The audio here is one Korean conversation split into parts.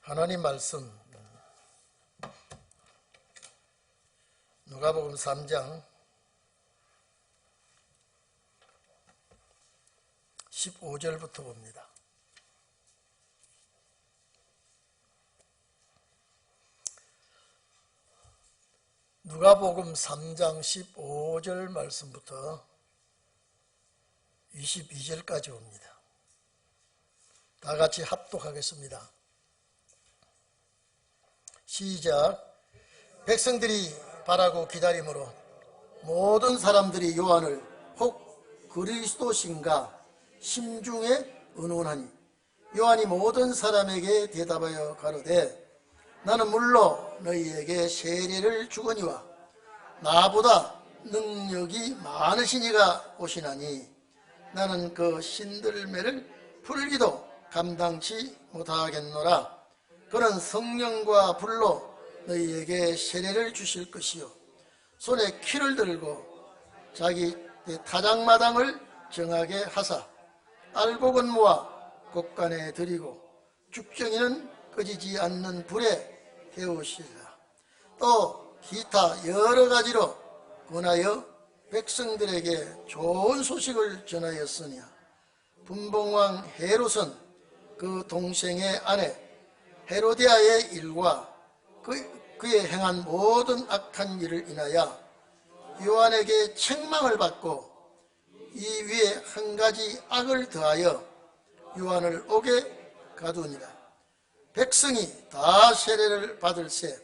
하나님 말씀 누가복음 3장 15절부터 봅니다. 누가복음 3장 15절 말씀부터 22절까지 옵니다. 다 같이 합독하겠습니다. 시작. 백성들이 바라고 기다림으로 모든 사람들이 요한을 혹 그리스도신가 심중에 의논하니 요한이 모든 사람에게 대답하여 가로되 나는 물로 너희에게 세례를 주거니와 나보다 능력이 많으신 이가 오시나니 나는 그 신들매를 풀기도 감당치 못하겠노라. 그는 성령과 불로 너희에게 세례를 주실 것이요 손에 키를 들고 자기 타작마당을 정하게 하사 알곡은 모아 곡간에 들이고 죽정이는 꺼지지 않는 불에 태우시리라. 또 기타 여러 가지로 권하여 백성들에게 좋은 소식을 전하였으니 분봉왕 헤롯은 그 동생의 아내 헤로디아의 일과 그의 행한 모든 악한 일을 인하여 요한에게 책망을 받고 이 위에 한 가지 악을 더하여 요한을 옥에 가두니라. 백성이 다 세례를 받을새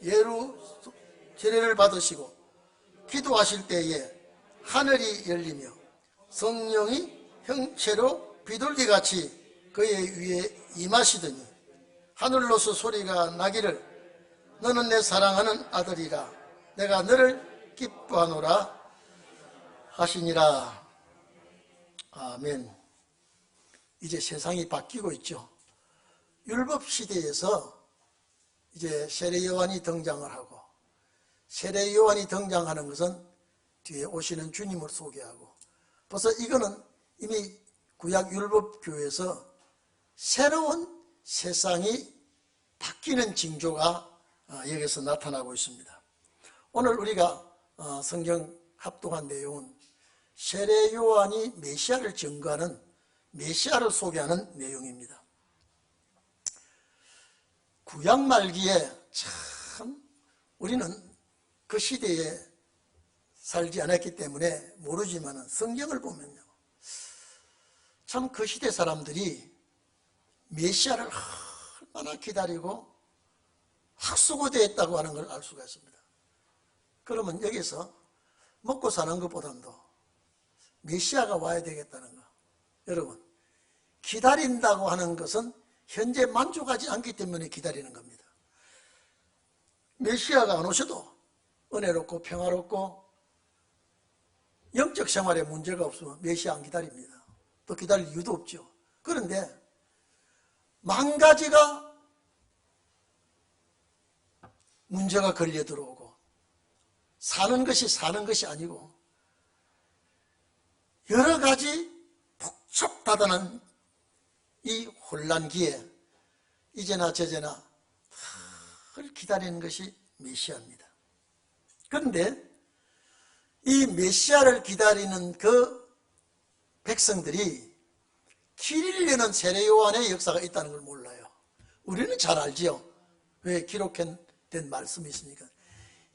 예루 세례를 받으시고 기도하실 때에 하늘이 열리며 성령이 형체로 비둘기같이 그의 위에 임하시더니 하늘로서 소리가 나기를 너는 내 사랑하는 아들이라 내가 너를 기뻐하노라 하시니라. 아멘. 이제 세상이 바뀌고 있죠. 율법시대에서 이제 세례요한이 등장을 하고, 세례요한이 등장하는 것은 뒤에 오시는 주님을 소개하고, 벌써 이거는 이미 구약 율법교에서 새로운 세상이 바뀌는 징조가 여기서 나타나고 있습니다. 오늘 우리가 성경 합독한 내용은 세례요한이 메시아를 증거하는, 메시아를 소개하는 내용입니다. 구약 말기에 참 우리는 그 시대에 살지 않았기 때문에 모르지만 성경을 보면요, 참 그 시대 사람들이 메시아를 얼마나 기다리고 학수고대했다고 하는 걸 알 수가 있습니다. 그러면 여기서 먹고 사는 것보다도 메시아가 와야 되겠다는 거. 여러분, 기다린다고 하는 것은 현재 만족하지 않기 때문에 기다리는 겁니다. 메시아가 안 오셔도 은혜롭고 평화롭고 영적 생활에 문제가 없으면 메시아 안 기다립니다. 또 기다릴 이유도 없죠. 그런데 만 가지가 문제가 걸려 들어오고 사는 것이 아니고 여러 가지 복잡다단한 이 혼란기에 이제나 저제나 늘 기다리는 것이 메시아입니다. 그런데 이 메시아를 기다리는 그 백성들이 길을 여는 세례요한의 역사가 있다는 걸 몰라요. 우리는 잘 알지요. 왜 기록된 말씀이 있으니까.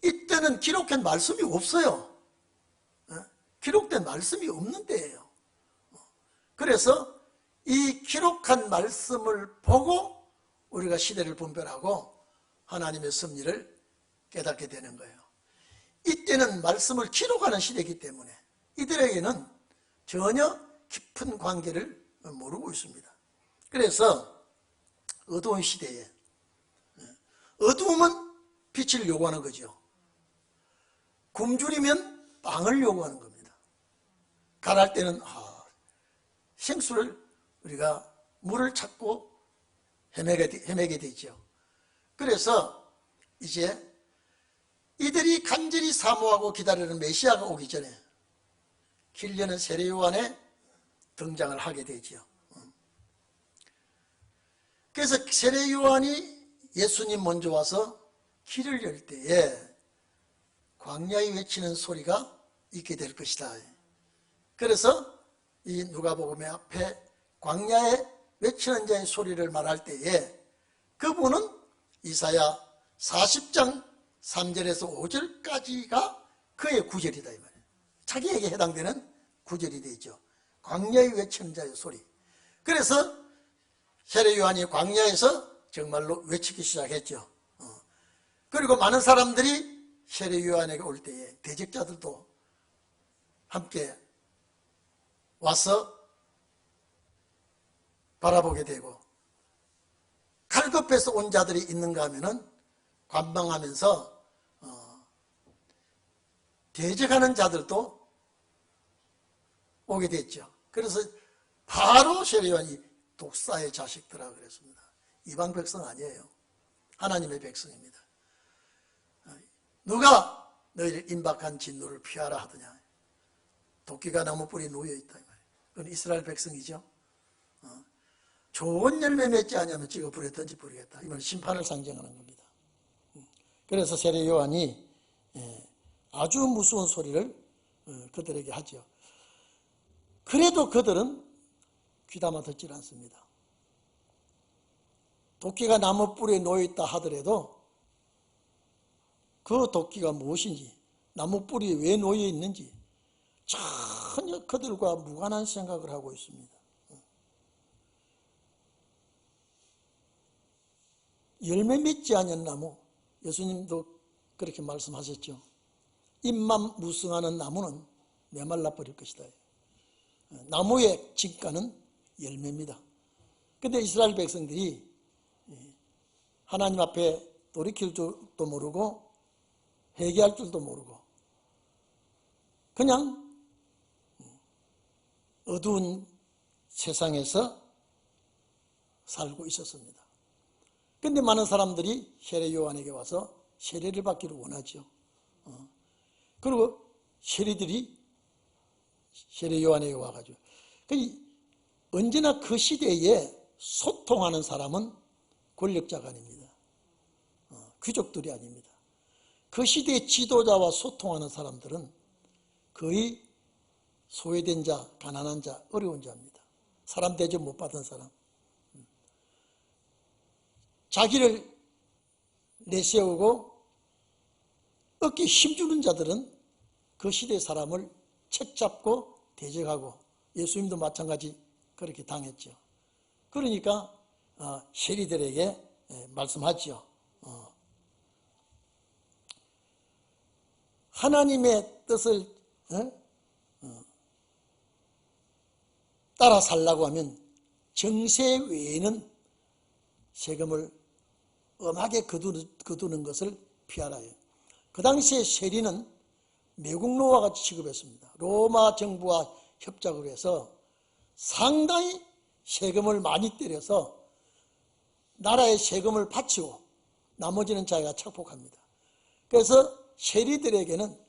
이때는 기록된 말씀이 없어요. 기록된 말씀이 없는 때예요. 그래서 이 기록한 말씀을 보고 우리가 시대를 분별하고 하나님의 섭리를 깨닫게 되는 거예요. 이때는 말씀을 기록하는 시대이기 때문에 이들에게는 전혀 깊은 관계를 모르고 있습니다. 그래서 어두운 시대에, 어두움은 빛을 요구하는 거죠. 굶주리면 빵을 요구하는 겁니다. 가랄 때는 생수를 우리가 물을 찾고 헤매게 되죠. 그래서 이제 이들이 간절히 사모하고 기다리는 메시아가 오기 전에 길려는 세례요한의 등장을 하게 되죠. 그래서 세례 요한이 예수님 먼저 와서 길을 열 때에 광야에 외치는 소리가 있게 될 것이다. 그래서 이 누가복음의 앞에 광야에 외치는 자의 소리를 말할 때에 그분은 이사야 40장 3절에서 5절까지가 그의 구절이다 이 말이에요. 자기에게 해당되는 구절이 되죠. 광야에 외치는 자의 소리. 그래서 세례 요한이 광야에서 정말로 외치기 시작했죠. 그리고 많은 사람들이 세례 요한에게 올 때에 대적자들도 함께 와서 바라보게 되고, 칼급해서 온 자들이 있는가 하면은 관망하면서 대적하는 자들도 오게 됐죠. 그래서 바로 세례 요한이 독사의 자식들아 그랬습니다. 이방 백성 아니에요. 하나님의 백성입니다. 누가 너희를 임박한 진노를 피하라 하더냐. 도끼가 나무 뿌리에 놓여있다. 그건 이스라엘 백성이죠. 좋은 열매 맺지 않으면 찍어 불에 던져 버리겠다. 이건 심판을 상징하는 겁니다. 그래서 세례 요한이 아주 무서운 소리를 그들에게 하죠. 그래도 그들은 귀담아 듣질 않습니다. 도끼가 나무 뿌리에 놓여있다 하더라도 그 도끼가 무엇인지, 나무 뿌리에 왜 놓여있는지 전혀 그들과 무관한 생각을 하고 있습니다. 열매 맺지 않은 나무, 예수님도 그렇게 말씀하셨죠. 잎만 무성하는 나무는 메말라 버릴 것이다. 나무의 진가는 열매입니다. 그런데 이스라엘 백성들이 하나님 앞에 돌이킬 줄도 모르고 회개할 줄도 모르고 그냥 어두운 세상에서 살고 있었습니다. 그런데 많은 사람들이 세례 요한에게 와서 세례를 받기를 원하죠. 그리고 세리들이 세례 요한에게 와가지고, 언제나 그 시대에 소통하는 사람은 권력자가 아닙니다. 귀족들이 아닙니다. 그 시대의 지도자와 소통하는 사람들은 거의 소외된 자, 가난한 자, 어려운 자입니다. 사람 대접 못 받은 사람. 자기를 내세우고 어깨에 힘주는 자들은 그 시대의 사람을 책잡고 대적하고, 예수님도 마찬가지 그렇게 당했죠. 그러니까 세리들에게 말씀하죠. 하나님의 뜻을 따라 살라고 하면 정세 외에는 세금을 엄하게 거두는 것을 피하라 해요. 그 당시에 세리는 매국노와 같이 취급했습니다. 로마 정부와 협작을 해서 상당히 세금을 많이 때려서 나라의 세금을 바치고 나머지는 자기가 착복합니다. 그래서 세리들에게는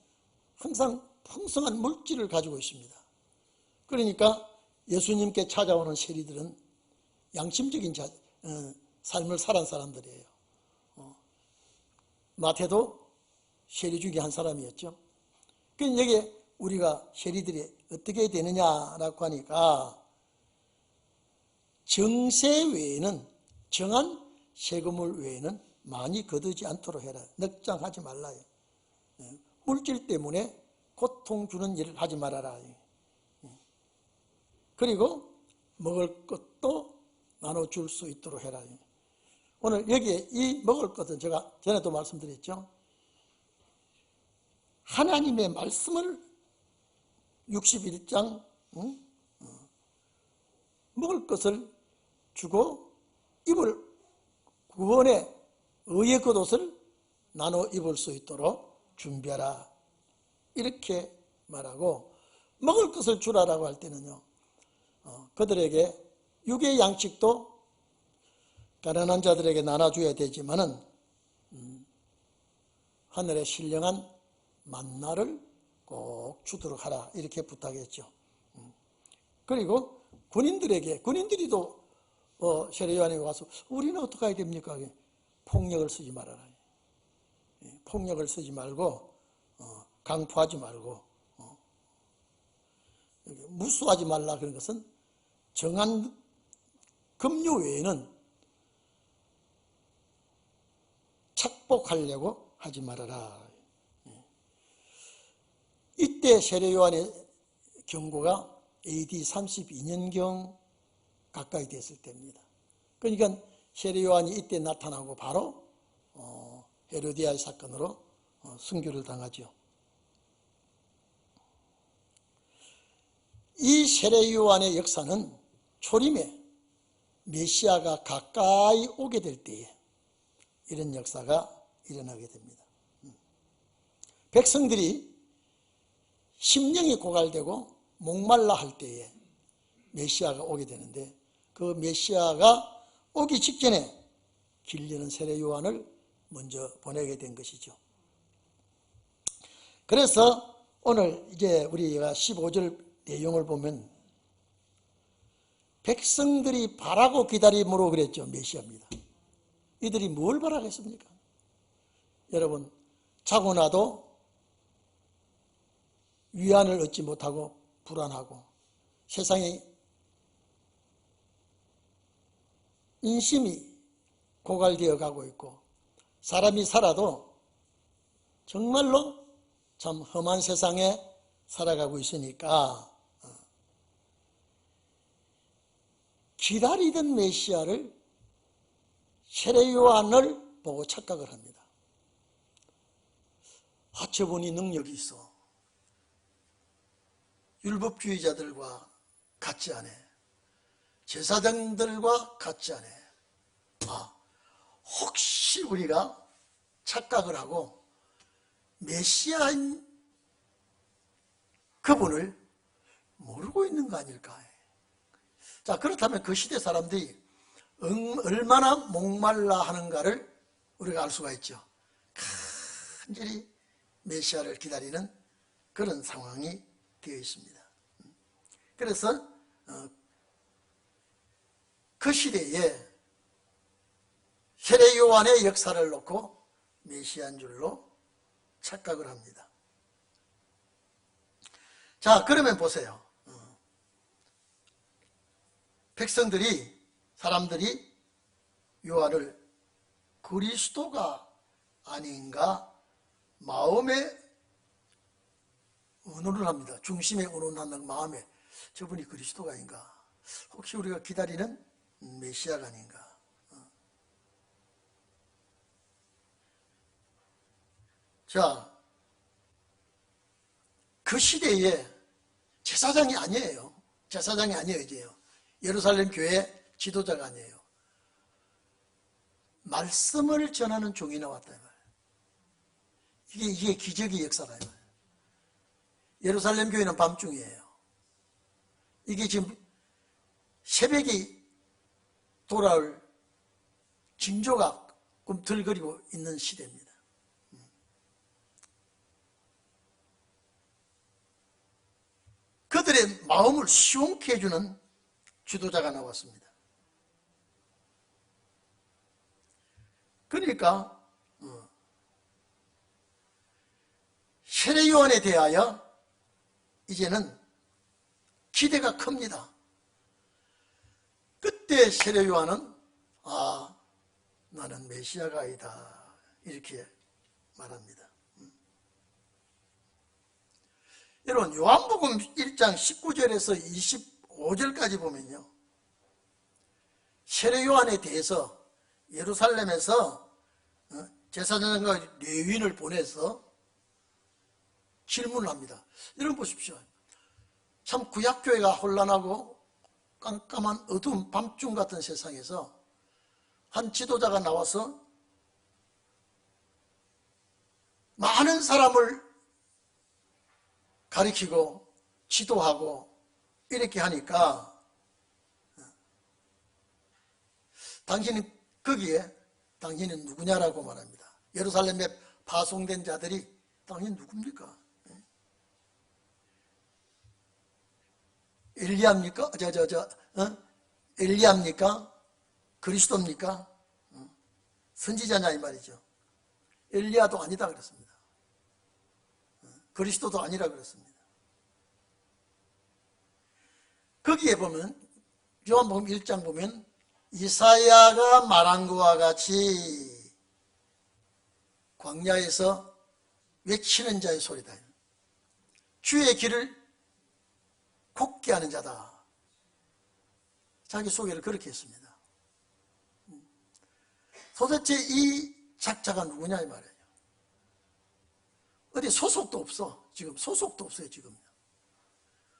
항상 풍성한 물질을 가지고 있습니다. 그러니까 예수님께 찾아오는 세리들은 양심적인 삶을 살은 사람들이에요. 마태도 세리 중에 한 사람이었죠. 그러니까 여기 우리가 세리들이 어떻게 되느냐라고 하니까 정세 외에는, 정한 세금을 외에는 많이 거두지 않도록 해라. 넉장하지 말라요. 물질 때문에 고통 주는 일을 하지 말아라. 그리고 먹을 것도 나눠줄 수 있도록 해라. 오늘 여기에 이 먹을 것은 제가 전에도 말씀드렸죠. 하나님의 말씀을 61장 먹을 것을 주고 입을 구원의 의의 겉옷을 나눠 입을 수 있도록 준비하라. 이렇게 말하고, 먹을 것을 주라라고 할 때는요, 그들에게 육의 양식도 가난한 자들에게 나눠줘야 되지만은 하늘의 신령한 만나를 꼭 주도록 하라. 이렇게 부탁했죠. 그리고 군인들도 세례요한이 와서 우리는 어떻게 해야 됩니까? 폭력을 쓰지 말아라. 폭력을 쓰지 말고 강포하지 말고 무수하지 말라. 그런 것은 정한 급료 외에는 착복하려고 하지 말아라. 이때 세례요한의 경고가 AD 32년경 가까이 됐을 때입니다. 그러니까 세례요한이 이때 나타나고 바로 헤로디아의 사건으로 순교를 당하죠. 이 세례요한의 역사는 초림에 메시아가 가까이 오게 될 때에 이런 역사가 일어나게 됩니다. 백성들이 심령이 고갈되고 목말라 할 때에 메시아가 오게 되는데, 그 메시아가 오기 직전에 길르는 세례요한을 먼저 보내게 된 것이죠. 그래서 오늘 이제 우리가 15절 내용을 보면 백성들이 바라고 기다림으로 그랬죠. 메시아입니다. 이들이 뭘 바라겠습니까? 여러분, 자고 나도 위안을 얻지 못하고 불안하고 세상에 인심이 고갈되어 가고 있고, 사람이 살아도 정말로 참 험한 세상에 살아가고 있으니까 기다리던 메시아를, 세례요한을 보고 착각을 합니다. 저분이 능력이 있어. 율법주의자들과 같지 않아. 제사장들과 같지 않아. 혹시 우리가 착각을 하고 메시아인 그분을 모르고 있는 거 아닐까? 자, 그렇다면 그 시대 사람들이 얼마나 목말라 하는가를 우리가 알 수가 있죠. 간절히 메시아를 기다리는 그런 상황이 되어 있습니다. 그래서 그 시대에 세례요한의 역사를 놓고 메시아인 줄로 착각을 합니다. 자, 그러면 보세요. 백성들이, 사람들이 요한을 그리스도가 아닌가 마음에 의논을 합니다. 중심에 의논하는 마음에 저분이 그리스도가 아닌가, 혹시 우리가 기다리는 메시아가 아닌가. 자, 그 시대에 제사장이 아니에요. 제사장이 아니에요. 이제요. 예루살렘 교회 지도자가 아니에요. 말씀을 전하는 종이 나왔다. 이게 기적의 역사다. 예루살렘 교회는 밤중이에요. 이게 지금 새벽이 돌아올 징조가 꿈틀거리고 있는 시대입니다. 그들의 마음을 시원케 해주는 지도자가 나왔습니다. 그러니까 세례요한에 대하여 이제는 기대가 큽니다. 그때 세례요한은 나는 메시아가 아니다, 이렇게 말합니다. 여러분, 요한복음 1장 19절에서 25절까지 보면요, 세례요한에 대해서 예루살렘에서 제사장과 레위인을 보내서 질문을 합니다. 여러분 보십시오. 참 구약교회가 혼란하고 깜깜한 어두운 밤중 같은 세상에서 한 지도자가 나와서 많은 사람을 가리키고 지도하고 이렇게 하니까, 당신은 거기에 당신은 누구냐라고 말합니다. 예루살렘에 파송된 자들이 당신 누굽니까? 엘리야입니까? 엘리야입니까? 그리스도입니까? 선지자냐 이 말이죠. 엘리야도 아니다 그랬습니다. 그리스도도 아니라 그랬습니다. 거기에 보면 요한복음 1장 보면 이사야가 말한 것과 같이 광야에서 외치는 자의 소리다. 주의 길을 곱게 하는 자다. 자기 소개를 그렇게 했습니다. 도대체 이 작자가 누구냐 이 말이에요. 어디 소속도 없어. 지금 소속도 없어요. 지금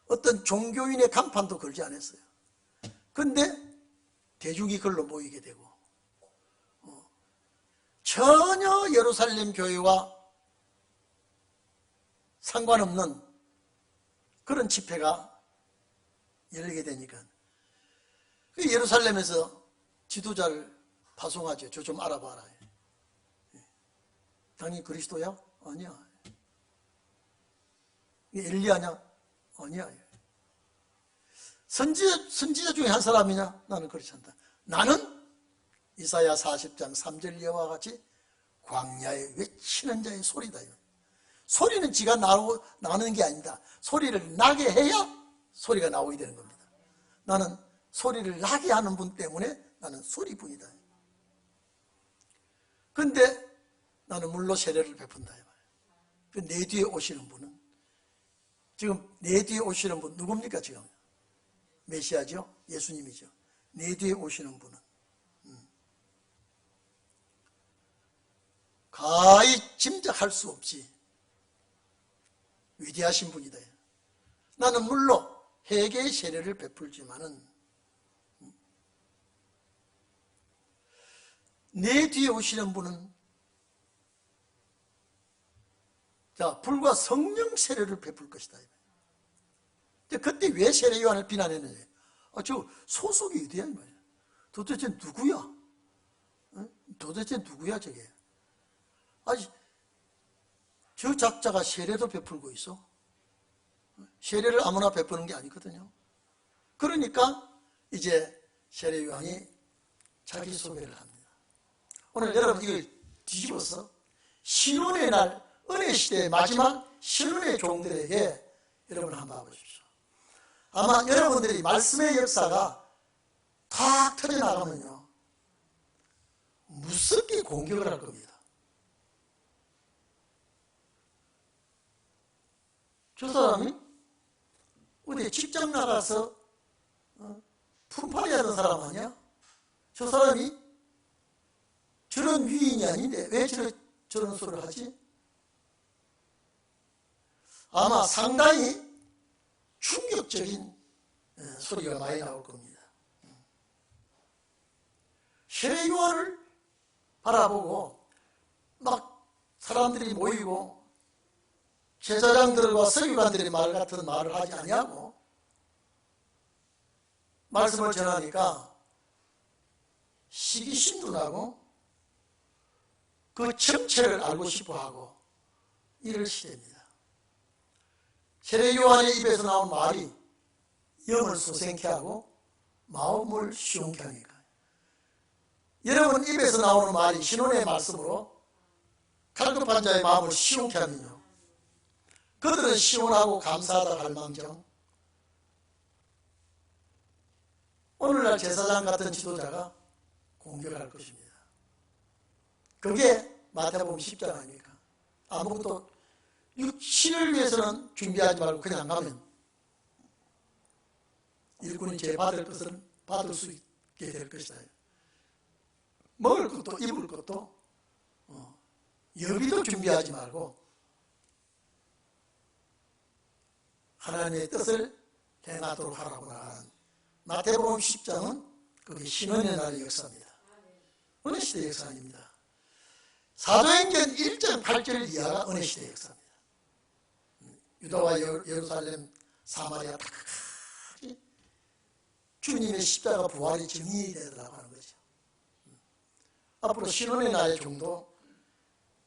어떤 종교인의 간판도 걸지 않았어요. 근데 대중이 걸로 모이게 되고 전혀 예루살렘 교회와 상관없는 그런 집회가 열리게 되니까 예루살렘에서 지도자를 파송하죠. 저 좀 알아봐라. 당연히 그리스도야? 아니야. 엘리야냐? 아니야. 선지자 중에 한 사람이냐? 나는 그렇지 않다. 나는 이사야 40장 3절 이하와 같이 광야에 외치는 자의 소리다. 소리는 지가 나는 게 아니다. 소리를 나게 해야 소리가 나오게 되는 겁니다. 나는 소리를 나게 하는 분 때문에 나는 소리분이다. 근데 나는 물로 세례를 베푼다. 내 뒤에 오시는 분은 지금 내 뒤에 오시는 분 누굽니까? 지금 메시아죠? 예수님이죠. 내 뒤에 오시는 분은 가히 짐작할 수 없이 위대하신 분이다. 나는 물로 회개의 세례를 베풀지만은 내 뒤에 오시는 분은 불과 성령 세례를 베풀 것이다. 그때 왜 세례 요한을 비난했느냐? 저 소속이 어디야 이 말이야. 도대체 누구야? 도대체 누구야 저게? 아니 저 작자가 세례도 베풀고 있어? 세례를 아무나 베푸는 게 아니거든요. 그러니까 이제 세례 요한이 자기 소개를 합니다. 오늘 여러분 이걸 뒤집어서 신혼의 날 은혜 시대의 마지막 신혼의 종들에게 여러분 한번 봐보십시오. 아마 여러분들이 말씀의 역사가 탁 터져나가면요 무섭게 공격을 할 겁니다. 저 사람이 어디 직장 나가서 품팔이 하던 사람 아니야? 저 사람이 저런 위인이 아닌데 왜 저런 소리를 하지? 아마 상당히 충격적인 소리가 많이 나올 겁니다. 세례 요한을 바라보고 막 사람들이 모이고 제사장들과 서기관들이 말 같은 말을 하지 않냐고 말씀을 전하니까 시기심도 나고 그 정체를 알고 싶어하고 이럴 시대입니다. 세례 요한의 입에서 나온 말이 영을 소생케 하고 마음을 시원케 하니까 여러분 입에서 나오는 말이 신혼의 말씀으로 갈급한 자의 마음을 시원케 하면요 그들은 시원하고 감사하다 할망정 오늘날 제사장 같은 지도자가 공격할 것입니다. 그게 마태복음 10장 아닙니까? 아무것도 육신을 위해서는 준비하지 말고 그냥 가면 일꾼이 제 받을 것은 받을 수 있게 될 것이다. 먹을 것도 입을 것도 여비도 준비하지 말고 하나님의 뜻을 행하도록 하라고 나가는 마태복음 10장은 그게 신혼의 날의 역사입니다. 은혜시대의 역사 아닙니다. 사도행전 1장 8절 이하가 은혜시대의 역사입니다. 유다와 예루살렘 사마리아 다 주님의 십자가 부활이 증인이 되더라고 하는 거죠. 앞으로 신혼의 날 정도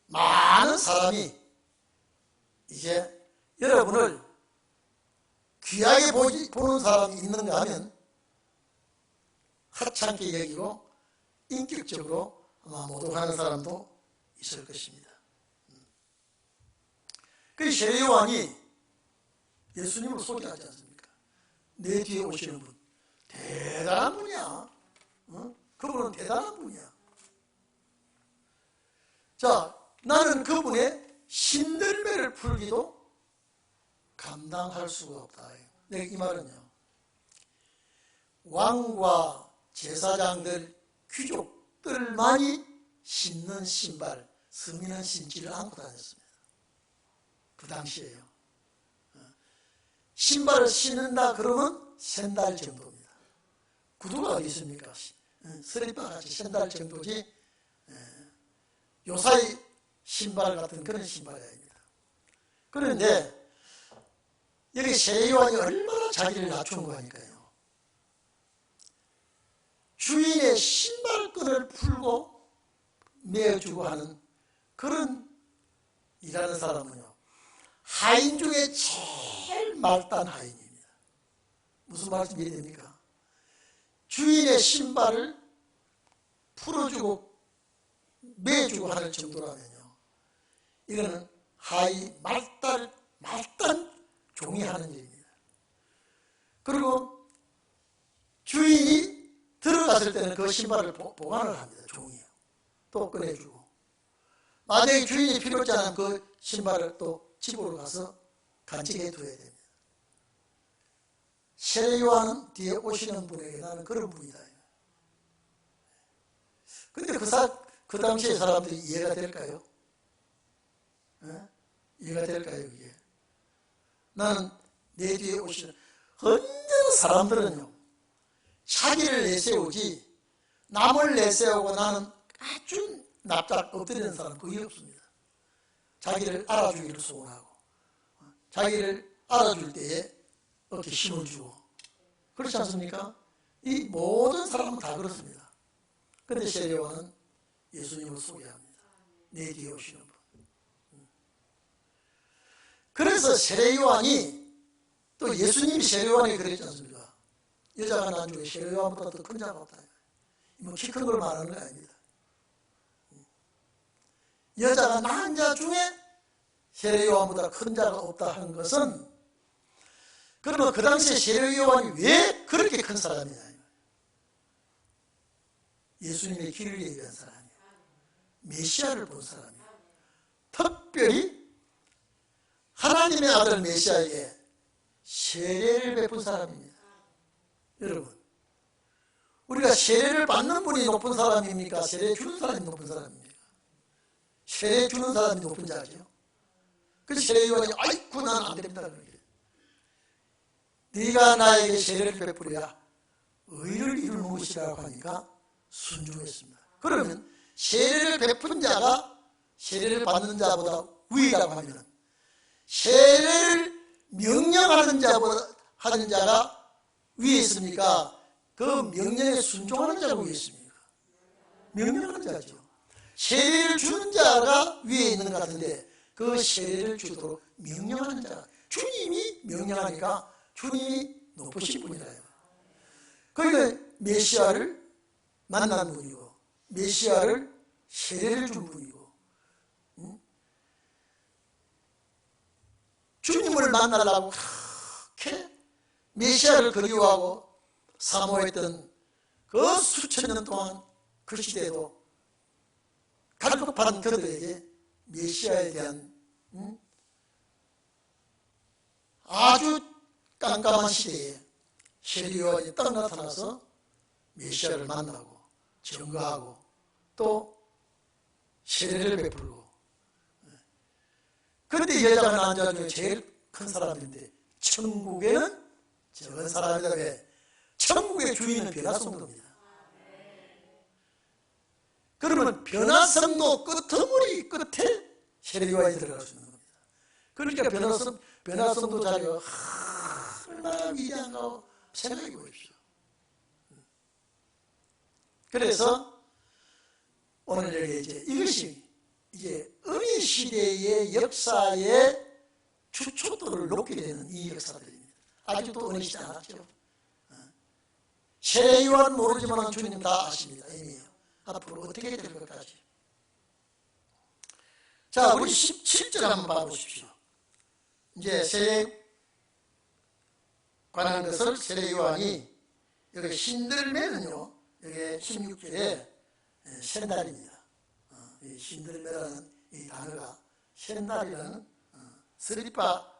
많은 사람이 이제 여러분을 귀하게 보는 사람이 있는가 하면 하찮게 여기고 인격적으로 아마 모독하는 사람도 있을 것입니다. 그 세례 요한이 예수님을 소개하지 않습니까? 내 뒤에 오시는 분 대단한 분이야. 그분은 대단한 분이야. 자, 나는 그분의 신들매를 풀기도 감당할 수가 없다. 네, 이 말은요, 왕과 제사장들, 귀족들만이 신는 신발, 스미는 신지를 안고 다녔습니다. 그 당시에요. 신발을 신는다 그러면 샌달 정도입니다. 구두가 어디 있습니까? 스리퍼 같이 샌달 정도지 요사이 신발 같은 그런 신발이 아닙니다. 그런데 여기 세례 요한이 얼마나 자기를 낮춘 거니까요. 주인의 신발끈을 풀고 매어주고 하는 그런 일하는 사람은요, 하인 중에 제일 말단 하인입니다. 무슨 말씀 이해됩니까? 주인의 신발을 풀어주고 매주고 하는 정도라면요, 이거는 말단 종이 하는 일입니다. 그리고 주인이 들어갔을 때는 그 신발을 보관을 합니다. 종이요. 또 꺼내주고. 만약에 주인이 필요 없지 않으면 그 신발을 또 집으로 가서 간직해 둬야 됩니다. 세례 요한은 뒤에 오시는 분에게 나는 그런 분이다. 그런데 그 당시에 사람들이 이해가 될까요? 이해가 될까요, 그게? 나는 내 뒤에 오시는, 언제나 사람들은요, 자기를 내세우지 남을 내세우고 나는 아주 납작 엎드리는 사람 거의 없습니다. 자기를 알아주기를 소원하고, 자기를 알아줄 때에 어깨 힘을 주고, 그렇지 않습니까? 이 모든 사람은 다 그렇습니다. 그런데 세례 요한은 예수님을 소개합니다. 내 뒤에 오시는 분. 그래서 세례 요한이, 또 예수님이 세례 요한에게 그랬지 않습니까? 여자가 난 중에 세례 요한보다 더 큰 자가 없다. 뭐 키 큰 걸 말하는 거 아닙니다. 여자가 낳은 자 중에 세례 요한보다 큰 자가 없다 하는 것은, 그러면 그 당시에 세례 요한이 왜 그렇게 큰 사람이냐? 예수님의 길을 예비한 사람이에요. 메시아를 본 사람이에요. 특별히 하나님의 아들 메시아에게 세례를 베푼 사람입니다. 여러분, 우리가 세례를 받는 분이 높은 사람입니까? 세례 주는 사람이 높은 사람입니까? 세례 주는 사람이 높은 자죠. 그래서 세례 요한이 아이쿠 난 안 됩니다. 네가 나에게 세례를 베풀어야 의를 이룰 무엇이라고 하니까 순종했습니다. 그러면 세례를 베푼 자가 세례를 받는 자보다 위라고 하면, 세례를 명령하는 자가 위에 있습니까? 그 명령에 순종하는 자가 위에 있습니까? 명령하는 자죠. 세례를 주는 자가 위에 있는 것 같은데, 그 세례를 주도록 명령하는 자, 주님이 명령하니까 주님이 높으신 분이라요. 그러니까 메시아를 만난 분이고, 메시아를 세례를 준 분이고, 주님을 만나려고 그렇게 메시아를 그리워하고 사모했던 그 수천 년 동안 그 시대에도 갈급한 그들에게 메시아에 대한 아주 깜깜한 시대에 세례 요한이 딱 나타나서 메시아를 만나고 증거하고 또 세례를 베풀고. 그런데 여자가 낳은 자 중에 제일 큰 사람인데 천국에는 적은 사람이다. 왜? 천국의 주인은 변화성도입니다. 그러면 변화성도 끄트머리 끝에 세례 요한이 들어갈 수 있는 겁니다. 그러니까 변화성도 자리가 얼마나 위대한가 생각해 보십시오. 그래서 오늘 여기 이것이 어린 시대의 역사의 주춧돌을 놓게 되는 이 역사들입니다. 아직도 어리시지 않았죠. 세례 요한 모르지만 주님 다 아십니다. 이미요. 앞으로 어떻게 될 것까지. 자, 우리 17절 한번 봐보십시오. 이제 세례 관한 것을 세례 요한이 여기 신들매는요, 여기 16절에 샌달입니다. 이 신들매라는 이 단어가 샌달이라는 스리파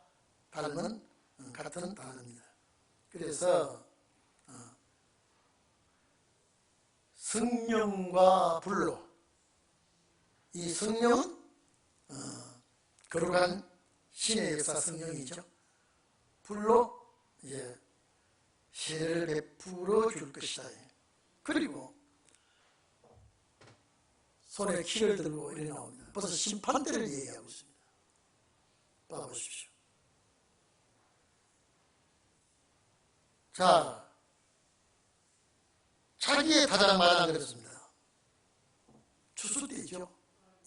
닮은 같은 단어입니다. 그래서 성령과 불로, 이 성령은 거룩한 신의 역사 성령이죠. 불로 이제 세례를 베풀어 줄 것이다. 그리고 손에 키를 들고 이렇게 나옵니다. 벌써 심판대를 얘기하고 있습니다. 봐보십시오. 자, 자기의 다장마당 그랬습니다. 추수 때죠.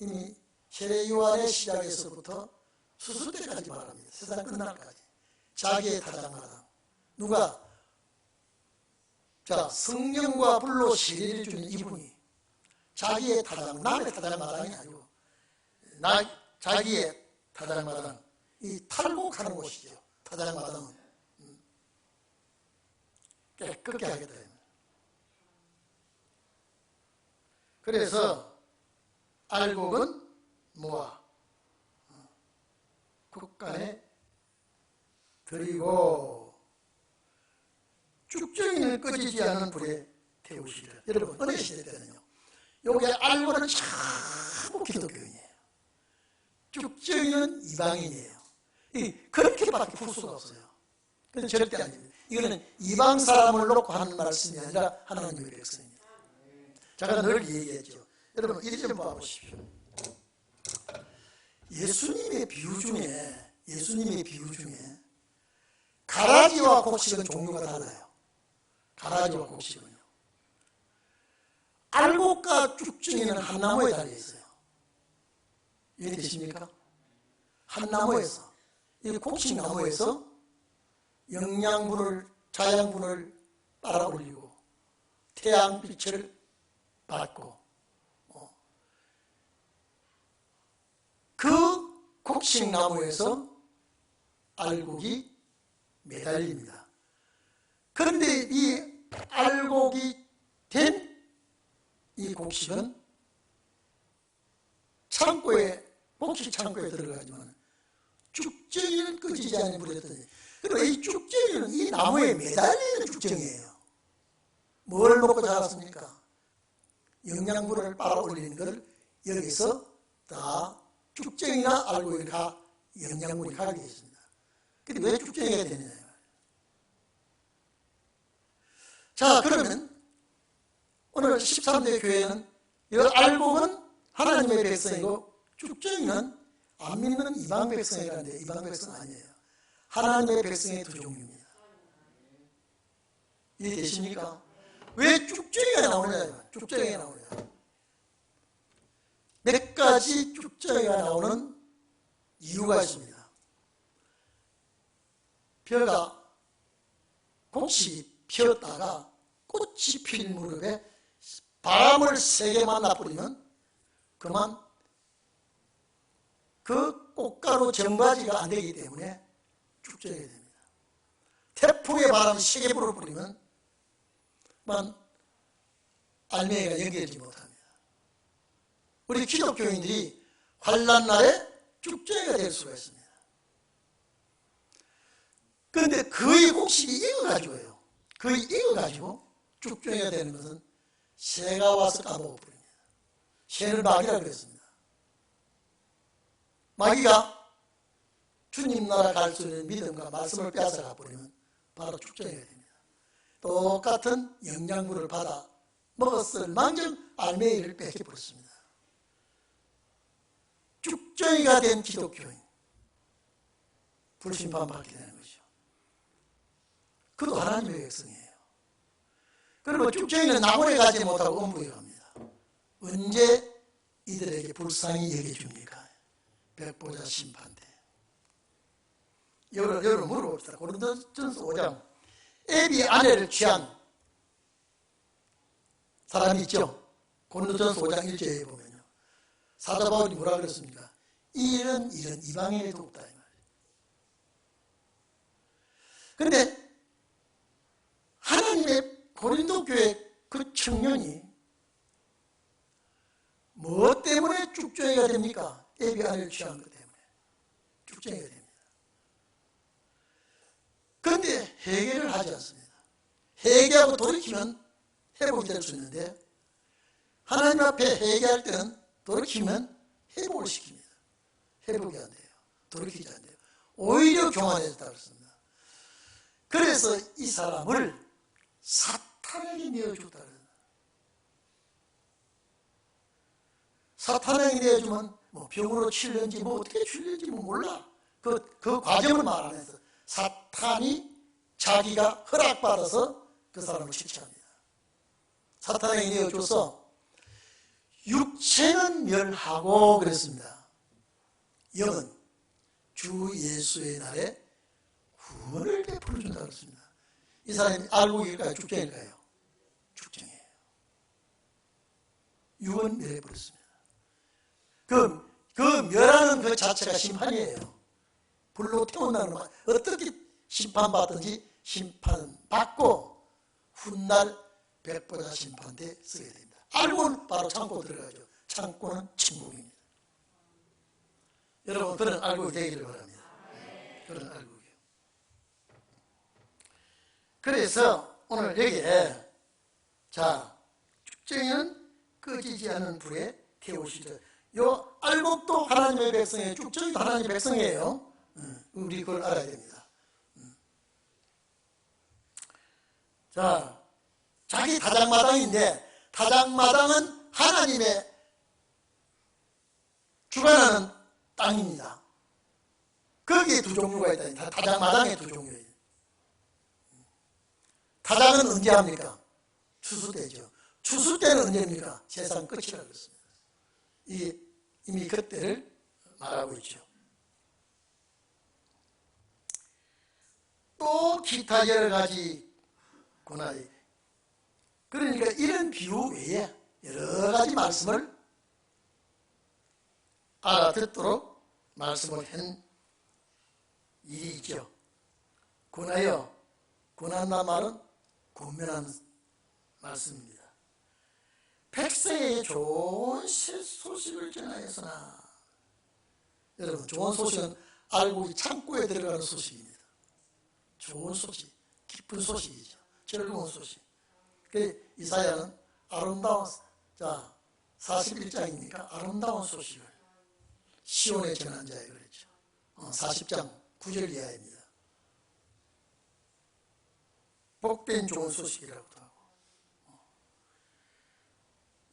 이미 세례 요한의 시작에서부터 추수 때까지 말합니다. 세상 끝날까지. 자기의 다장마당. 누가? 자, 성령과 불로 세례를 주는 이분이 자기의 타장, 남의 타장마당이 아니고 자기의 타장마당, 이 탈곡하는 곳이죠. 타장마당은 깨끗게 하겠다. 그래서 알곡은 모아 국간에 드리고 쭉정이는 꺼지지 않은 불에 태우시리라. 여러분, 어느 시대 때는요, 요게 알고는 전부 기독교인이에요. 쭉정이는 이방인이에요. 그렇게밖에 풀 수가 없어요. 그건 절대 아닙니다. 이거는 이방 사람을 놓고 하는 말씀이 아니라 하나님의 백성입니다. 제가 늘 얘기했죠. 여러분, 이 좀 봐보십시오. 예수님의 비유 중에 가라지와 곡식은 종류가 달라요. 가라지와 곡식은요. 알곡과 쭉정이는 한 나무에 달려있어요. 이해되십니까? 한 나무에서, 이 곡식나무에서 영양분을, 자양분을 빨아 올리고 태양빛을 받고 그 곡식나무에서 알곡이 매달립니다. 그런데 이 알곡이 된 이 곡식은 곡식 창고에 들어가지만 쭉정이는 꺼지지 않은 불이었더니, 그리고 이 쭉정이는 이 나무에 매달리는 쭉정이에요. 뭘 먹고 자랐습니까? 영양분을 빨아 올리는 걸 여기서 다 쭉정이나 알곡이 다 영양분이 가게 되어 있습니다. 근데 왜 쭉정이가 되느냐? 자, 그러면 오늘 13대 교회는 이 알곡은 하나님의 백성이고 쭉정이는 안 믿는 이방 백성이라는데 이방 백성 아니에요. 하나님의 백성의 두 종류입니다. 이해되십니까? 왜 쭉정이가 나오느냐? 쭉정이가 나오느냐? 몇 가지 쭉정이가 나오는 이유가 있습니다. 곡식이 피었다가 꽃이 필 무렵에 바람을 세게 만나버리면 그만 그 꽃가루 점바지가 안 되기 때문에 쭉정이가 됩니다. 태풍의 바람이 세게 불어버리면 그만 알맹이가 연결되지 못합니다. 우리 기독교인들이 환난날에 쭉정이가 될 수가 있습니다. 그런데 거의 곡식이 익어가지고요. 거의 익어가지고 쭉정이가 되는 것은 새가 와서 까먹어버립니다. 새를 마귀라 그랬습니다. 마귀가 주님 나라 갈 수 있는 믿음과 말씀을 빼앗아가 버리면 바로 쭉정이가 됩니다. 똑같은 영양분을 받아 먹었을 망정 알맹이를 뺏겨버렸습니다. 쭉정이가 된 기독교인, 불심판받게 되는 것이죠. 그도 하나님의 백성이에요. 그리고 쭉정이는 나무에 가지 못하고 음부에 갑니다. 언제 이들에게 불쌍히 여겨줍니까? 백보자 심판 때. 여러분 물어봅시다. 고린도전서 5장. 애비 아내를 취한 사람이 있죠. 고린도전서 5장 1절에 보면요, 사도 바울이 뭐라 그랬습니까? 이런 이방인에도 없다 이 말이에요. 그런데 하나님의 고린도 교회 그 청년이 뭐 때문에 쭉정이가 됩니까? 에비아를 취한 것 때문에 쭉정이가 됩니다. 그런데 회개를 하지 않습니다. 회개하고 돌이키면 회복이 될 수 있는데, 하나님 앞에 회개할 때는 돌이키면 회복을 시킵니다. 회복이 안 돼요. 돌이키지 안 돼요. 오히려 교만해졌다 그랬습니다. 그래서 이 사람을 사탄에게 내어줬다 그랬습니다. 사탄에게 내어주면 뭐 병으로 치려는지 뭐 어떻게 치려는지 뭐 몰라. 그 과정을 말 안 해서 사탄이 자기가 허락받아서 그 사람을 실체합니다. 사탄에게 내어줘서 육체는 멸하고 그랬습니다. 영은 주 예수의 날에 구원을 베풀어준다 그랬습니다. 이 사람이 알곡일까요? 죽정일까요? 죽정이에요. 육은 멸해버렸습니다. 그 멸하는 그 자체가 심판이에요. 불로 태운다는 말, 어떻게 심판받든지 심판받고 훗날 백보자 심판대에 쓰게 됩니다. 알고는 바로 창고 들어가죠. 창고는 천국입니다. 여러분, 그런 알곡이 되기를 바랍니다. 그런 알곡이요. 그래서 오늘 여기에 쭉정이는 꺼지지 않은 불에 태우시죠. 요 알곡도 하나님의 백성이에요. 쭉정이도 하나님의 백성이에요. 우리 그걸 알아야 됩니다. 자기 다장마당인데, 다장마당은 하나님의 주관하는 땅입니다. 거기에 두 종류가 있다니, 다장마당에 두 종류예요. 다장은 언제 합니까? 추수 때죠. 추수 때는 언제입니까? 세상 끝이라고 그랬습니다. 이미 그때를 말하고 있죠. 또 기타 여러 가지 고난이, 그러니까 이런 비유 외에 여러 가지 말씀을 알아듣도록 말씀을 한 일이 있죠. 고난이요, 고난이란 말은 권면하는 말씀입니다. 백성에게 좋은 소식을 전하였으나, 여러분, 좋은 소식은 알고 창고에 들어가는 소식입니다. 좋은 소식, 기쁜 소식이죠. 즐거운 소식. 그 이사야는 아름다운, 41장이니까 아름다운 소식을 시온에 전한 자에 그랬죠. 40장 9절 이하입니다. 복된 좋은 소식이라고도 하고,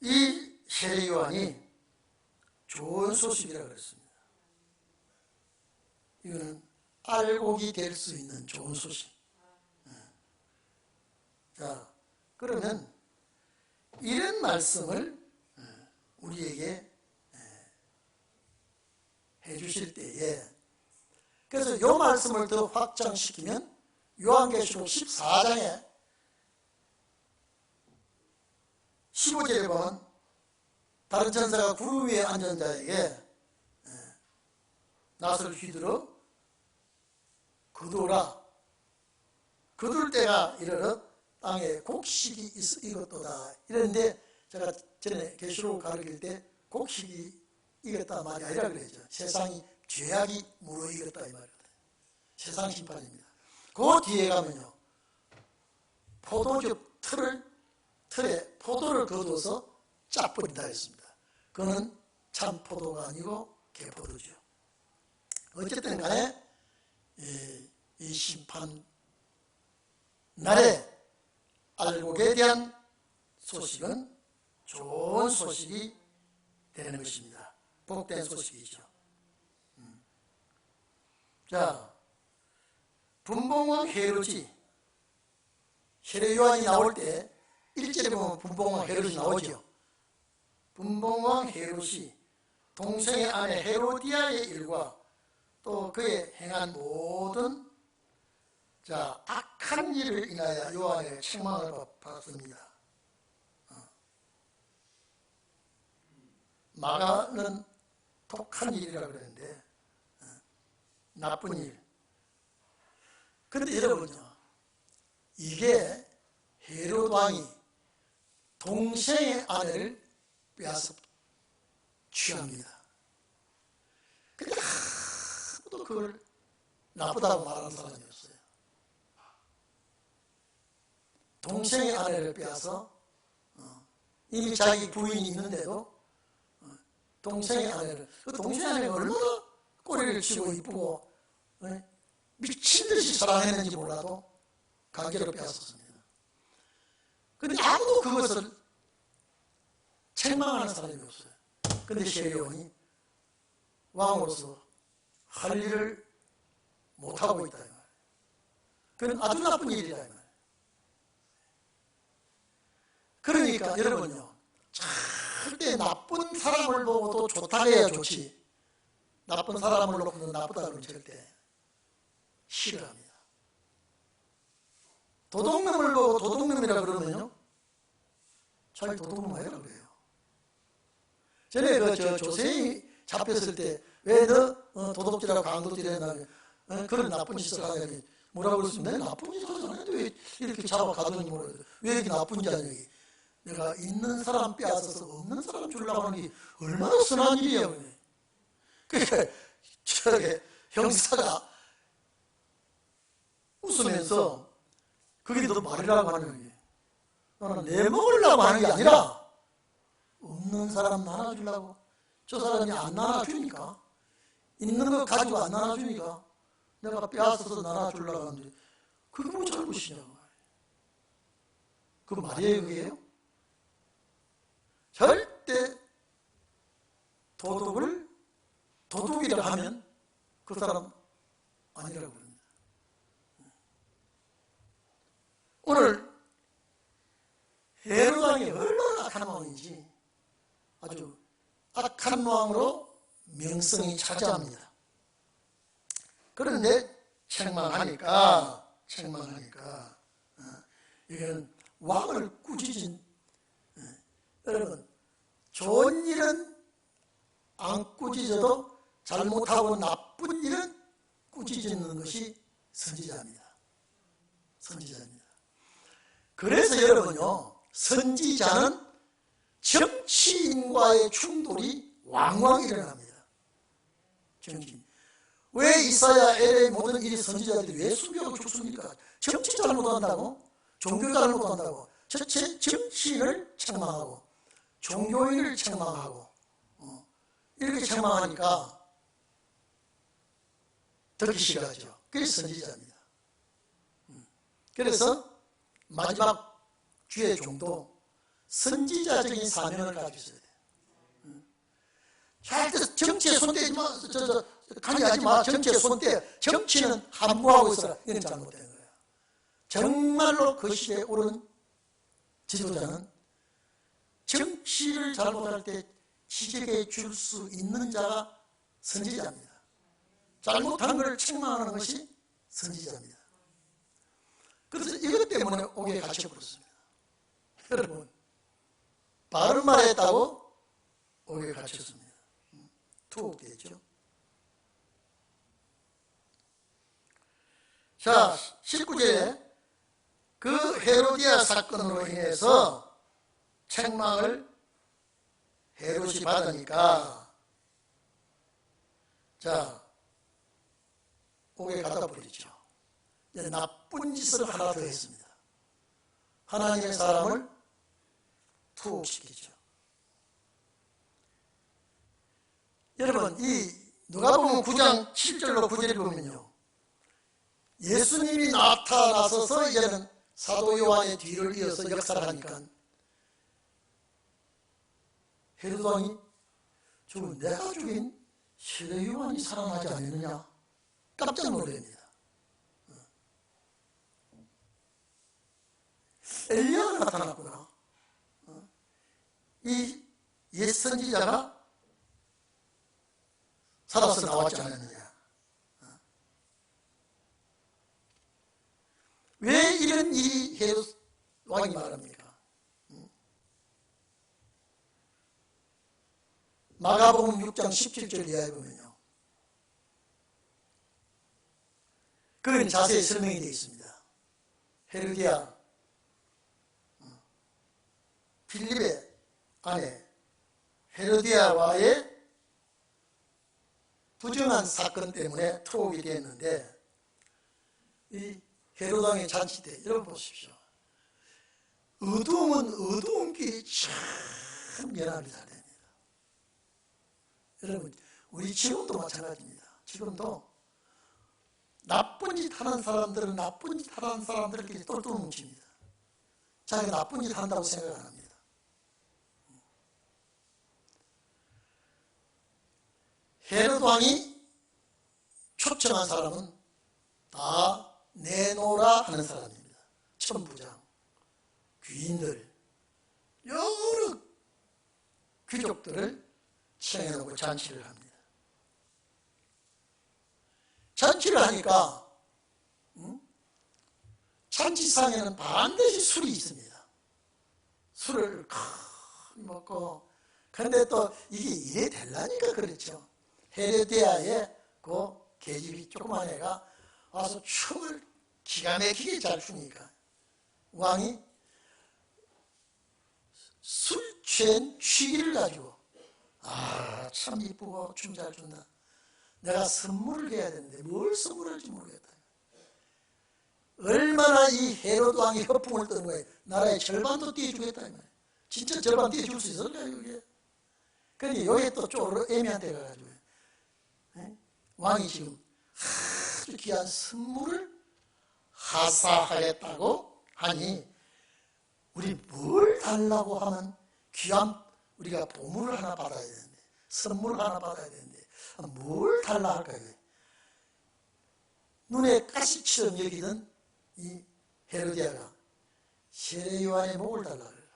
이 세례요한이 좋은 소식이라고 그랬습니다. 이거는 알곡이 될 수 있는 좋은 소식. 그러면 이런 말씀을 우리에게 해주실 때에, 그래서 이 말씀을 더 확장시키면 요한계시록 14장에 15절에 보면 다른 천사가 구름 위에 앉은 자에게 낫을 휘두르 거두라. 거둘 때가 이르러 땅에 곡식이 익었도다. 이런데 제가 전에 계시록 가르칠 때 곡식이 익었다 말이 아니라 그랬죠. 세상이 죄악이 무르익었다 이 말이거든요. 세상 심판입니다. 그 뒤에 가면요, 포도즙 틀에 포도를 거둬서 짜버린다 했습니다. 그거는 참 포도가 아니고 개포도죠. 어쨌든 간에 이 심판 날에 알곡에 대한 소식은 좋은 소식이 되는 것입니다. 복된 소식이죠. 분봉왕 헤롯이, 세례요한이 나올 때 1절에 보면 분봉왕 헤롯이 나오죠. 분봉왕 헤롯이 동생의 아내 헤로디아의 일과 또 그의 행한 모든 악한 일을 인하여 요한에게 책망을 받습니다. 마가는 독한 일이라 그러는데 나쁜 일. 그런데 여러분요, 이게 헤롯 왕이 동생의 아내를 빼앗아 취합니다. 근데 아무도 그걸 나쁘다고 말하는 사람이 없어요. 동생의 아내를 빼앗아 이미 자기 부인이 있는데도 동생의 아내를, 그 동생의 아내가 얼마나 꼬리를 치고 이쁘고 미친 듯이 사랑했는지 몰라도 강제로 빼앗았습니다. 그런데 아무도 그것을 책망하는 사람이 없어요. 그런데 시레온이 왕으로서 할 일을 못하고 있다. 그건 아주 나쁜 일이다. 그러니까 여러분요, 절대 나쁜 사람을 보고도 좋다고 해야 좋지, 나쁜 사람을 놓고도 나쁘다고는 절대 싫어합니다. 도둑놈을 보고 도둑놈이라 그러면요, 자기 도둑놈 해라 그래요. 전에 그 조세희 잡혔을 때 왜 너 도둑질하고 강도질 했나, 그런 나쁜 짓을 하냐니 뭐라고 그랬으면, 내가 나쁜 짓을 하지 않았는데 왜 이렇게 잡아 가더니 뭐라 그래. 왜 이렇게 나쁜 짓 하냐. 내가 있는 사람 빼앗아서 없는 사람 주려고 하는 게 얼마나 선한 일이야. 그러니까 저게 형사가 웃으면서 그게 너 말이라고 하는 거예요. 나는 내 먹으려고 하는 게 아니라 없는 사람 나눠주려고. 저 사람이 안 나눠주니까, 있는 거 가지고 안 나눠주니까 내가 빼앗아서 나눠주려고 하는데 그게 뭐 잘못이냐고. 그 말이에요, 그게요? 절대 도둑을 도둑이라 하면 그 사람 아니라고 그럽니다. 오늘 헤롯 왕이 얼마나 악한 왕인지 아주 악한 왕으로 명성이 차지합니다. 그런데 책망하니까 이건 왕을 꾸짖은, 여러분, 좋은 일은 안 꾸짖어도 잘못하고 나쁜 일은 꾸짖는 것이 선지자입니다. 그래서 여러분요, 선지자는 정치인과의 충돌이 왕왕 일어납니다. 정치인. 왜 이사야, 엘의 모든 일이 선지자들이 왜 수비하고 죽습니까? 정치 잘못한다고? 종교 잘못한다고? 정치인을 책망하고 종교인을 책망하고 이렇게 책망하니까 듣기 싫어하죠. 그게 선지자입니다. 그래서 마지막 주의 종도 선지자적인 사명을 가지고 있어야 돼요. 절대 정치에 손대지 마, 관여하지 마, 정치에 손대. 정치는 함부하고 있어라. 이건 잘못된 거예요. 정말로 그 시대에 옳은 지도자는 정치를 잘못할 때 지적해 줄 수 있는 자가 선지자입니다. 잘못한 것을 책망하는 것이 선지자입니다. 그래서 이것 때문에 옥에 갇혀버렸습니다. 여러분, 바른 말 했다고 옥에 갇혔습니다. 투옥되죠. 자, 19절에 그 헤로디아 사건으로 인해서 책망을 헤롯이 받으니까, 자, 옥에 갖다 버리죠. 나쁜 짓을 하나 더 했습니다. 하나님의 사람을 투옥시키죠. 여러분, 이 누가복음 9장 7절로 9절에 보면요, 예수님이 나타나서서 이제는 사도 요한의 뒤를 이어서 역사를 하니까 헤롯 왕이 지금 내가 죽인 세례 요한이 살아나지 않느냐 깜짝 놀랍니다. 엘리야가 나타났구나. 이 옛 선지자가 살아서 나왔지 않았느냐. 왜 이런 일이 헤롯 왕이 말합니까? 마가복음 6장 17절 이하에 보면요, 거기는 자세히 설명이 되어 있습니다. 헤로디아 빌립의 아내 헤로디아와의 부정한 사건 때문에 투옥이 되었는데, 이 헤로당의 잔치 때 여러분 보십시오. 어두움은 어두움끼리 참 연합이 잘 됩니다. 여러분, 우리 지금도 마찬가지입니다. 지금도 나쁜 짓 하는 사람들은 나쁜 짓 하는 사람들끼리 똘똘 뭉칩니다. 자기가 나쁜 짓 한다고 생각 안 합니다. 헤롯 왕이 초청한 사람은 다 내노라 하는 사람입니다. 천부장, 귀인들, 여러 귀족들을 청해놓고 잔치를 합니다. 잔치를 하니까 잔치상에는 반드시 술이 있습니다. 술을 먹고, 근데 또 이게 이래 되려니까 그렇죠. 헤로디아의 그 계집이 조그만 애가 와서 춤을 기가 막히게 잘 추니까 왕이 술 취한 취기를 가지고, 아, 참 이쁘고 춤 잘 춘다. 내가 선물을 해야 되는데 뭘 선물할지 모르겠다. 얼마나 이 헤롯 왕이 허풍을 떠는 거예요. 나라의 절반도 띄워주겠다. 진짜 절반 띄워줄 수 있을까요, 이게? 그러니 여기에 또 쪼로 애매한 데가 가지고 왕이 지금 아주 귀한 선물을 하사하겠다고 하니, 우리 뭘 달라고 하면 귀한 우리가 보물을 하나 받아야 되는데, 선물을 하나 받아야 되는데 뭘 달라 할까요? 눈에 가시처럼 여기던 이 헤로디아가 세례 요한의 목을 달라 그래요.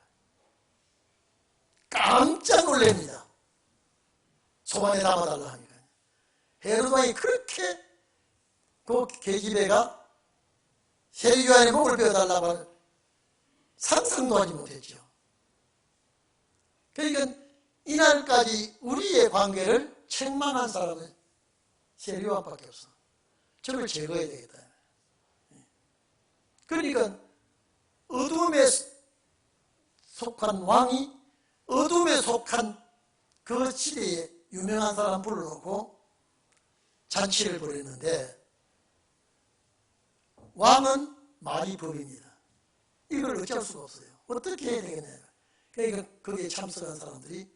깜짝 놀랍니다. 소반에 담아달라 하니까. 헤롯 왕이 그렇게 그 계집애가 세례 요한의 목을 베어달라고 상상도 하지 못했죠. 그러니까 이날까지 우리의 관계를 책망한 사람은 세례 요한밖에 없어. 저를 제거해야 되겠다. 그러니까 어둠에 속한 왕이 어둠에 속한 그 시대에 유명한 사람 불러놓고 잔치를 벌였는데, 왕은 말이 법입니다. 이걸 어쩔 수가 없어요. 어떻게 해야 되겠냐. 그러니까 거기에 참석한 사람들이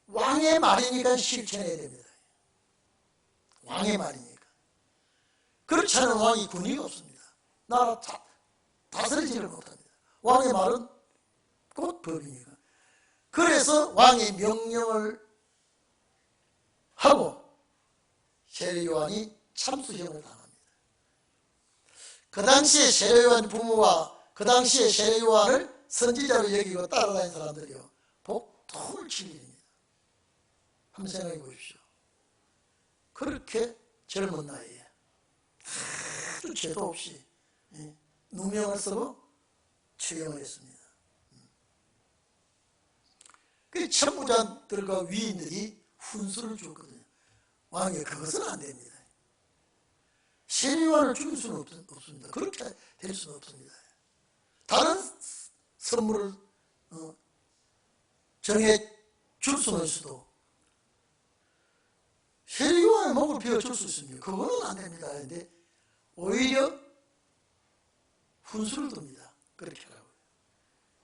왕의 말이니까 실천해야 됩니다. 왕의 말이니까. 그렇지 않은 왕이 군의가 없습니다. 나라 다스리지를 못합니다. 왕의 말은 곧 법이니까. 그래서 왕이 명령을 하고 세례 요한이 참수형을 당합니다. 그 당시에 세례 요한 부모와 그 당시에 세례 요한을 선지자로 여기고 따라다니는 사람들이요, 복통을 칠 일입니다. 한번 생각해 보십시오. 그렇게 젊은 나이에 아주 죄도 없이 누명을 쓰고 처형을 했습니다. 그 천부장들과 위인들이 훈수를 줬거든요. 왕이 그것은 안 됩니다. 세례 요한을 죽일 수는 없습니다. 그렇게 될 수는 없습니다. 다른 선물을 정해 줄 수는 있어도 세례 요한의 목을 베어줄 수 있습니다. 그거는 안 됩니다. 그런데 오히려 훈수를 둡니다. 그렇게 하라고요.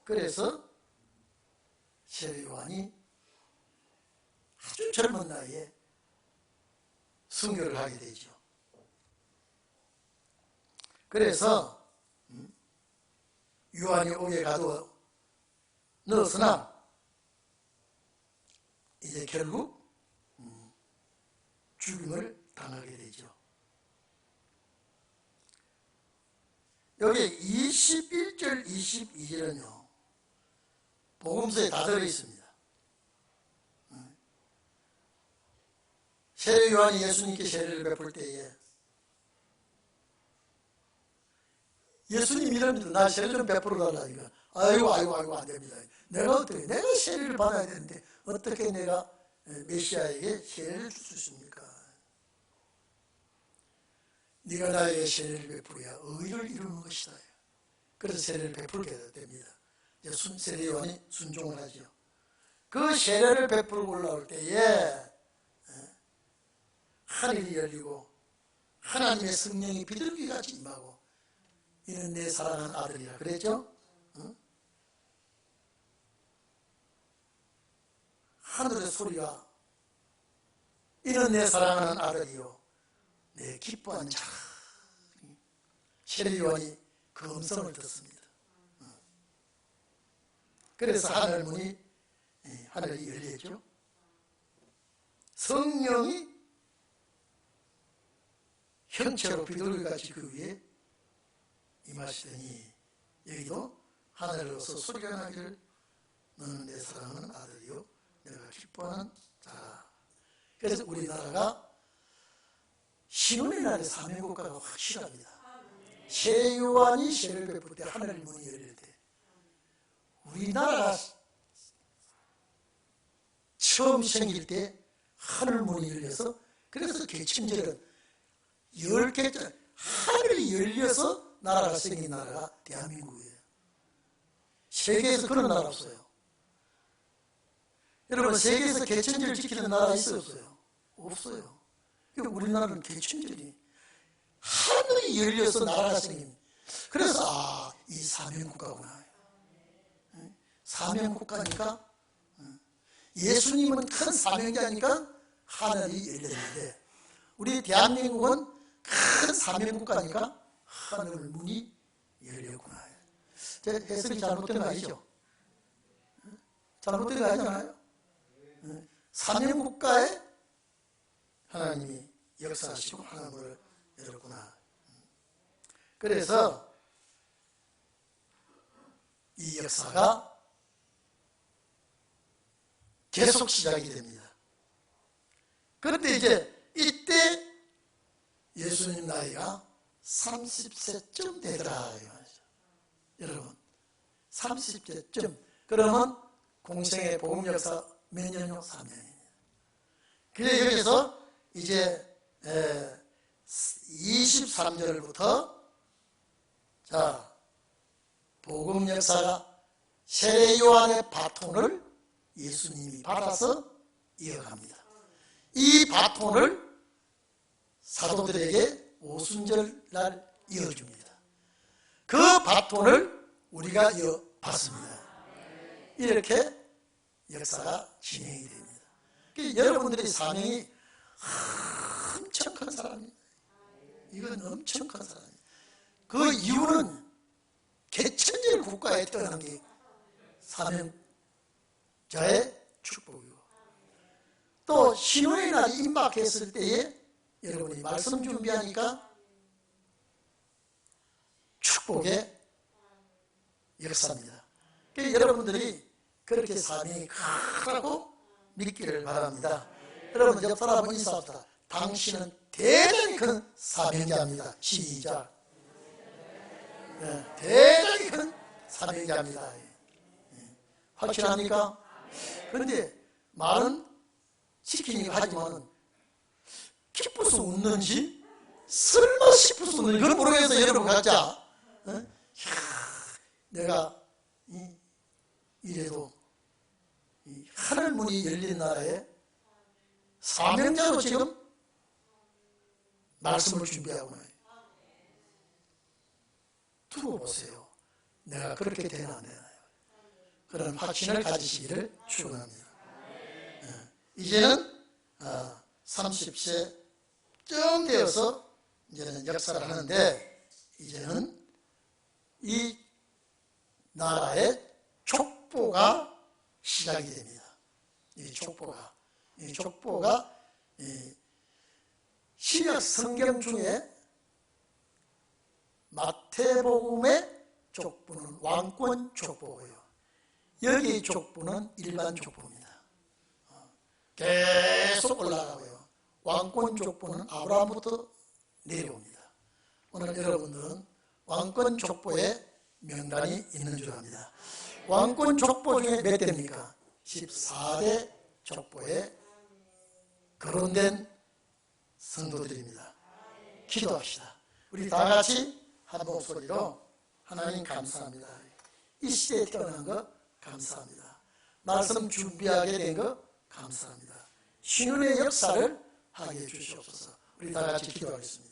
그래서 세례 요한이 아주 젊은 나이에 순교를 하게 되죠. 그래서 요한이 옥에 가두어 넣었으나 이제 결국 죽임을 당하게 되죠. 여기 21절 22절은요 복음서에 다 들어있습니다. 세례 요한이 예수님께 세례를 베풀 때에 예수님 이랍니다. 나 세례 좀 베풀어 달라니까. 아이고 안 됩니다. 내가 어떻게, 내가 세례를 받아야 되는데 어떻게 내가 메시아에게 세례를 줄 수 있습니까? 네가 나에게 세례를 베풀어야 의를 이루는 것이다. 그래서 세례를 베풀게 됩니다. 이제 세례 요한이 순종을 하죠. 그 세례를 베풀고 올라올 때에 하늘이 열리고 하나님의 성령이 비둘기같이 임하고 이는 내 사랑하는 아들이라 그랬죠? 하늘의 소리가 이는 내 사랑하는 아들이요 내 기뻐하는 자. 세례 요한이 그 음성을 듣습니다. 그래서 하늘문이 하늘이 열렸죠. 성령이 형체로 비둘기같이 그 위에 임하시더니 여기도 하늘에서 소리가 나기를 너는 내 사랑하는 아들이요 내가 기뻐하는 자라. 그래서 우리나라가 신혼의 날에 사명국가가 확실합니다. 세례 요한이 세례를 베풀 때 하늘 문이 열릴 때 우리나라가 처음 생길 때 하늘 문이 열려서 그래서 개천절은 10개째 하늘이 열려서 나라가 생긴 나라가 대한민국이에요. 세계에서 그런 나라 없어요. 여러분 세계에서 개천절 지키는 나라 있어요 없어요? 없어요. 우리나라는 개천절이 하늘이 열려서 나라가 생깁니다. 그래서 이 사명국가구나. 사명국가니까 예수님은 큰 사명자니까 하늘이 열렸는데 우리 대한민국은 큰 사명국가니까 하늘 문이 열렸구나. 제 해석이 잘못된 거 아니죠? 잘못된 거 아니잖아요? 사명국가에 하나님이 역사하시고 하늘을 열었구나. 그래서 이 역사가 계속 시작이 됩니다. 그런데 이때 예수님 나이가 30세쯤 되더라. 여러분 30세쯤 그러면 공생의 복음 역사 몇 년요? 3년입니다. 그래서 여기서 이제 23절부터 자 복음 역사가 세례 요한의 바톤을 예수님이 받아서 이어갑니다. 이 바톤을 사도들에게 오순절날 이어줍니다. 그 바톤을 우리가 이어받습니다. 이렇게 역사가 진행이 됩니다. 여러분들의 사명이 엄청 큰 사람입니다. 이건 엄청 큰 사람입니다. 그 이유는 개천절 국가에 떠나는 게 사명자의 축복이고 또 신혼의 날이 임박했을 때에 여러분이 말씀 준비하니까 축복의 역사입니다. 여러분들이 그렇게 사명이 크다고 믿기를 바랍니다. 여러분 옆 사람은 인사합시다. 당신은 대단히 큰 사명자입니다. 시작. 대단히 큰 사명자입니다. 확실합니까? 그런데 말은 시키니까 하지만 기뻐서 웃는지 설마 싶어서 웃는지 그걸 모르겠어요. 여러분 각자 내가 이래도 하늘 문이 열린 나라에 사명자로 지금 말씀을 준비하고 나요. 두고 보세요. 내가 그렇게 되나 안 되나요? 그런 확신을 가지시기를 축원합니다. 이제는 30세쯤 되어서 이제는 역사를 하는데 이제는 이 나라의 족보가 시작이 됩니다. 이 족보가 신약 성경 중에 마태복음의 족보는 왕권 족보고요. 여기 족보는 일반 족보입니다. 계속 올라가고요. 왕권 족보는 아브라함부터 내려옵니다. 오늘 여러분들은 왕권 족보에 명단이 있는 줄 압니다. 왕권 족보 중에 몇 대입니까? 14대 족보에 거론된 성도들입니다. 기도합시다. 우리 다 같이 한 목소리로 하나님 감사합니다. 이 시대에 태어난 것 감사합니다. 말씀 준비하게 된 것 감사합니다. 신의 역사를 하게 해주시옵소서. 우리 다 같이 기도하겠습니다.